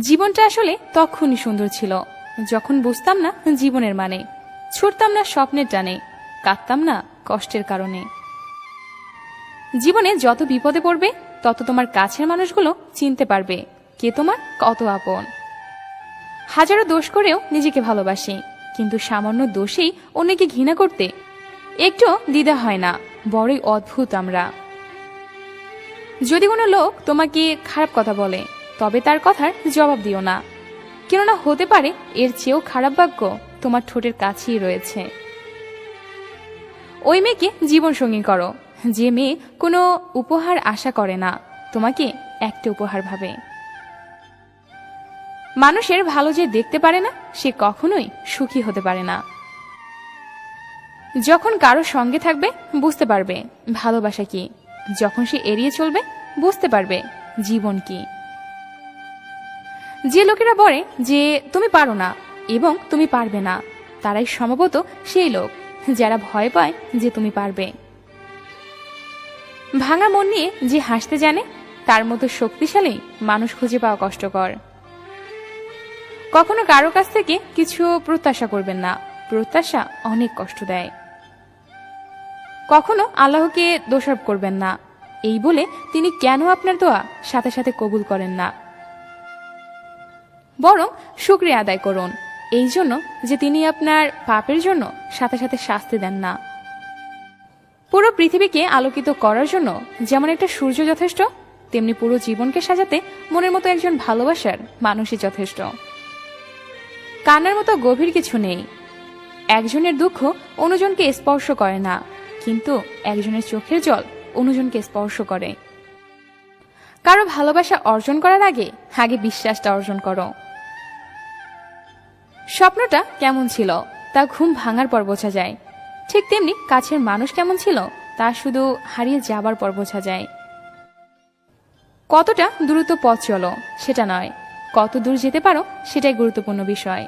জীবনটা আসলে তখনই সুন্দর ছিল যখন বুঝতাম না জীবনের মানে, ছুটতাম না স্বপ্নের টানে, কাঁদতাম না কষ্টের কারণে। জীবনে যত বিপদে পড়বে তত তোমার কাছের মানুষগুলো চিনতে পারবে কে তোমার কত আপন। হাজারো দোষ করেও নিজেকে ভালোবাসি, কিন্তু সামান্য দোষেই অন্যকে ঘৃণা করতে একটু দ্বিধা হয় না। বড়ই অদ্ভুত আমরা। যদি কোনো লোক তোমাকে খারাপ কথা বলে তবে তার কথার জবাব দিও না, কেননা হতে পারে এর চেয়েও খারাপ বাক্য তোমার ঠোঁটের কাছেই রয়েছে। ওই মেয়েকে জীবনসঙ্গী করো যে মেয়ে কোনো উপহার আশা করে না, তোমাকে একটা উপহার ভাবে। মানুষের ভালো যে দেখতে পারে না সে কখনোই সুখী হতে পারে না। যখন কারো সঙ্গে থাকবে বুঝতে পারবে ভালোবাসা কি, যখন সে এড়িয়ে চলবে বুঝতে পারবে জীবন কি। যে লোকেরা বলে যে তুমি পারো না এবং তুমি পারবে না, তারাই সম্ভবত সেই লোক যারা ভয় পায় যে তুমি পারবে। ভাঙা মন নিয়ে যে হাসতে জানে তার মতো শক্তিশালী মানুষ খুঁজে পাওয়া কষ্টকর। কখনো কারো কাছ থেকে কিছু প্রত্যাশা করবেন না, প্রত্যাশা অনেক কষ্ট দেয়। কখনো আল্লাহকে দোষারোপ করবেন না এই বলে তিনি কেন আপনার দোয়া সাথে সাথে কবুল করেন না, বরং শুকরিয়া আদায় করুন এই জন্য যে তিনি আপনার পাপের জন্য সাথে সাথে শাস্তি দেন না। পুরো পৃথিবীকে আলোকিত করার জন্য যেমন একটা সূর্য যথেষ্ট, তেমনি পুরো জীবনকে সাজাতে মনের মতো একজন ভালোবাসার মানুষই যথেষ্ট। কান্নার মতো গভীর কিছু নেই। একজনের দুঃখ অন্যজনকে স্পর্শ করে না, কিন্তু একজনের চোখের জল অন্যজনকে স্পর্শ করে। কারো ভালোবাসা অর্জন করার আগে আগে বিশ্বাসটা অর্জন করো। স্বপ্নটা কেমন ছিল তা ঘুম ভাঙার পর বোঝা যায়, ঠিক তেমনি কাছের মানুষ কেমন ছিল তা শুধু হারিয়ে যাবার পর বোঝা যায়। কতটা দ্রুত পথ চলো সেটা নয়, কত দূর যেতে পারো সেটাই গুরুত্বপূর্ণ বিষয়।